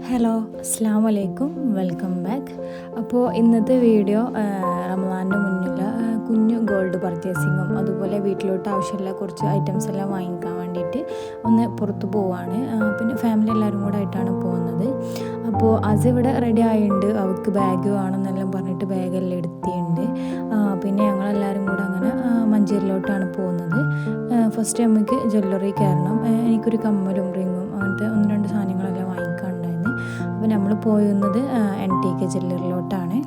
Hello, അസ്സാം വലൈക്കും, welcome back. അപ്പോൾ ഇന്നത്തെ വീഡിയോ റമദാനിൻ്റെ മുന്നിൽ കുഞ്ഞു ഗോൾഡ് പർച്ചേസിങ്ങും അതുപോലെ വീട്ടിലോട്ട് ആവശ്യമുള്ള കുറച്ച് ഐറ്റംസ് എല്ലാം വാങ്ങിക്കാൻ വേണ്ടിയിട്ട് ഒന്ന് പുറത്ത് പോവാണ്. പിന്നെ ഫാമിലി എല്ലാവരും കൂടെ ആയിട്ടാണ് പോകുന്നത്. അപ്പോൾ അത് ഇവിടെ റെഡി ആയിട്ടുണ്ട്. അവൾക്ക് ബാഗ് വേണമെന്നെല്ലാം പറഞ്ഞിട്ട് ബാഗെല്ലാം എടുത്തിട്ടുണ്ട്. പിന്നെ ഞങ്ങളെല്ലാവരും കൂടെ അങ്ങനെ മഞ്ചേരിയിലോട്ടാണ് പോകുന്നത്. ഫസ്റ്റ് നമുക്ക് ജ്വല്ലറി കയറണം. എനിക്കൊരു കമ്മലും റിങ്ങും അങ്ങനത്തെ ഒന്ന് രണ്ട് സാധനങ്ങളെല്ലാം വാങ്ങിക്കാനുണ്ടായിരുന്നു. അപ്പോൾ നമ്മൾ പോകുന്നത് NTK ജ്വല്ലറിയിലോട്ടാണ്.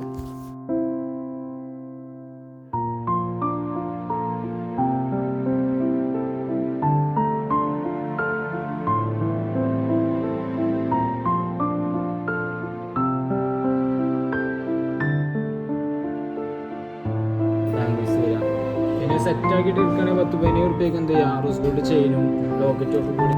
സെറ്റ് ആക്കിയിട്ട് എടുക്കുകയാണെങ്കിൽ 10-15 റുപ്യക്ക് എന്ത് ചെയ്യാം, റോസ് ഗോൾഡ് ചെയിനും ലോക്കറ്റും ഒക്കെ കൂടി.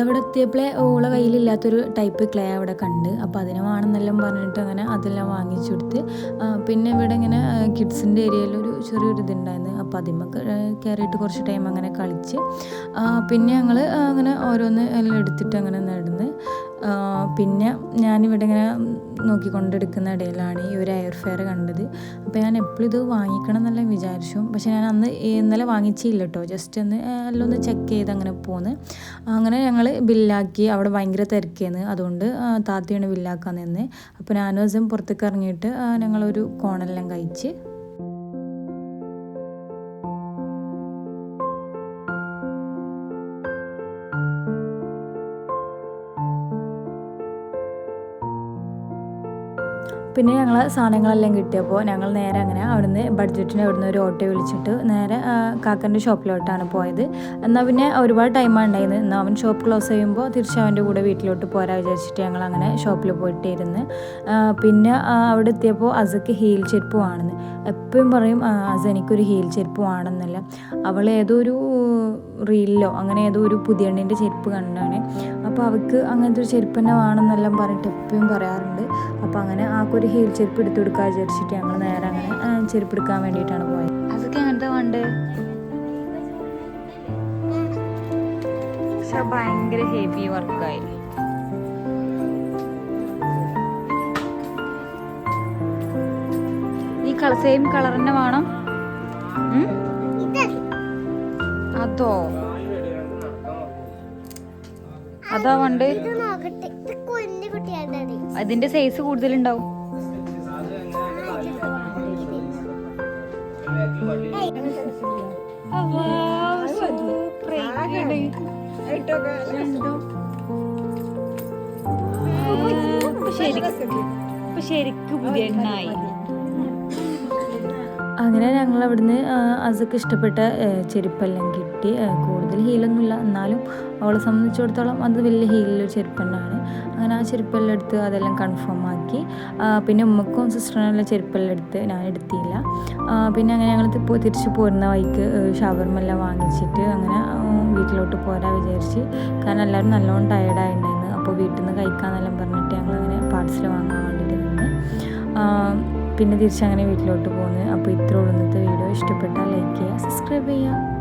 അവിടെ എത്തിയപ്പോഴേ ഓളെ കയ്യിലില്ലാത്തൊരു ടൈപ്പ് ക്ലേ അവിടെ കണ്ട്. അപ്പോൾ അതിനെ വേണമെന്നെല്ലാം പറഞ്ഞിട്ട് അങ്ങനെ അതെല്ലാം വാങ്ങിച്ചു കൊടുത്ത്. പിന്നെ ഇവിടെ ഇങ്ങനെ കിഡ്സിൻ്റെ ഏരിയയിൽ ഒരു ചെറിയൊരു ഇതുണ്ടായിരുന്നു. അപ്പോൾ അതിന്മേൽ കയറിയിട്ട് കുറച്ച് ടൈം അങ്ങനെ കളിച്ച് പിന്നെ ഞങ്ങൾ അങ്ങനെ ഓരോന്ന് എല്ലാം എടുത്തിട്ട് അങ്ങനെ നടന്ന്. പിന്നെ ഞാനിവിടെ ഇങ്ങനെ നോക്കിക്കൊണ്ടെടുക്കുന്ന ഇടയിലാണ് ഈ ഒരു എയർ ഫെയർ കണ്ടത്. അപ്പോൾ ഞാൻ എപ്പോഴും ഇത് വാങ്ങിക്കണം എന്നെല്ലാം വിചാരിച്ചു. പക്ഷെ ഞാൻ ഇന്നലെ വാങ്ങിച്ചില്ല കേട്ടോ. ജസ്റ്റ് ഒന്ന് എല്ലാം ഒന്ന് ചെക്ക് ചെയ്ത് അങ്ങനെ പോന്ന്. അങ്ങനെ ഞങ്ങൾ ബില്ലാക്കി. അവിടെ ഭയങ്കര തിരക്കിയെന്ന്, അതുകൊണ്ട് താത്തയാണ് ബില്ലാക്കാൻ നിന്ന്. അപ്പോൾ ഞാനും ദിവസം പുറത്തേക്ക് ഇറങ്ങിയിട്ട് ഞങ്ങളൊരു കോണെല്ലാം കഴിച്ച്. പിന്നെ ഞങ്ങൾ സാധനങ്ങളെല്ലാം കിട്ടിയപ്പോൾ ഞങ്ങൾ നേരെ അങ്ങനെ അവിടുന്ന് ബഡ്ജറ്റിന് അവിടുന്ന് ഒരു ഓട്ടോ വിളിച്ചിട്ട് നേരെ കാക്കൻ്റെ ഷോപ്പിലോട്ടാണ് പോയത്. എന്നാൽ പിന്നെ ഒരുപാട് ടൈമാണ് ഉണ്ടായിരുന്നത്. എന്നാൽ അവൻ ഷോപ്പ് ക്ലോസ് ചെയ്യുമ്പോൾ തിരിച്ച് അവൻ്റെ കൂടെ വീട്ടിലോട്ട് പോരാ വിചാരിച്ചിട്ട് ഞങ്ങൾ അങ്ങനെ ഷോപ്പിൽ പോയിട്ടിരുന്ന്. പിന്നെ അവിടെ എത്തിയപ്പോൾ അസക്ക് ഹീൽ ചെരുപ്പ് വേണമെന്ന് എപ്പോഴും പറയും. അസ എനിക്കൊരു ഹീൽ ചെരുപ്പ് വേണമെന്നല്ല. അവൾ ഏതോ ഒരു റീലിലോ അങ്ങനെ ഏതോ ഒരു പുതിയ എണ്ണിൻ്റെ ചെരുപ്പ് കണ്ടാണ്. അപ്പോൾ അവൾക്ക് അങ്ങനത്തെ ഒരു ചെരുപ്പ് തന്നെ വേണമെന്നെല്ലാം പറഞ്ഞിട്ട് എപ്പോഴും പറയാറുണ്ട്. അപ്പോൾ അങ്ങനെ ആക്കൊരു ഹീൽ ചെരുപ്പ് എടുത്തു കൊടുക്കാൻ വിചാരിച്ചിട്ട് ഞങ്ങൾ നേരെ അങ്ങനെ ചെരുപ്പ് എടുക്കാൻ വേണ്ടിയിട്ടാണ് പോയത്. അതൊക്കെ അങ്ങനത്തെ വേണ്ട ഭയങ്കര ഹെവി വർക്കായി. ഈ സെയിം കളർ തന്നെ വേണം. അതോ അതാ വേണ്ട. അതിന്റെ സൈസ് കൂടുതലുണ്ടാവും. ശരിക്കും പുതിയ എണ്ണായി. അങ്ങനെ ഞങ്ങൾ അവിടുന്ന് അസക്ക് ഇഷ്ടപ്പെട്ട ചെരുപ്പെല്ലാം കിട്ടി. കൂടുതൽ ഹീലൊന്നുമില്ല, എന്നാലും അവളെ സംബന്ധിച്ചിടത്തോളം അത് വലിയ ഹീലിലൊരു ചെരുപ്പ് തന്നെയാണ്. അങ്ങനെ ആ ചെരുപ്പെല്ലാം എടുത്ത് അതെല്ലാം കൺഫേം ആക്കി. പിന്നെ ഉമ്മക്കും സിസ്റ്ററിനെല്ലാം ചെരുപ്പെല്ലാം എടുത്ത് ഞാൻ എടുത്തില്ല. പിന്നെ അങ്ങനെ ഞങ്ങൾ തിരിച്ച് പോരുന്ന വഴിക്ക് ഷവർമെല്ലാം വാങ്ങിച്ചിട്ട് അങ്ങനെ വീട്ടിലോട്ട് പോരാ വിചാരിച്ച്. കാരണം എല്ലാവരും നല്ലോണം ടയേർഡായിട്ടുണ്ടായിരുന്നു. അപ്പോൾ വീട്ടിൽ നിന്ന് കഴിക്കാമെന്നെല്ലാം പറഞ്ഞിട്ട് ഞങ്ങളങ്ങനെ പാർസൽ വാങ്ങാൻ വേണ്ടിയിട്ട് നിന്ന്. പിന്നെ തിരിച്ചങ്ങനെ വീട്ടിലോട്ട് പോകുന്നത്. അപ്പോൾ ഇത്രയുള്ള ഇന്നത്തെ വീഡിയോ. ഇഷ്ടപ്പെട്ടാൽ ലൈക്ക് ചെയ്യുക, സബ്സ്ക്രൈബ് ചെയ്യുക.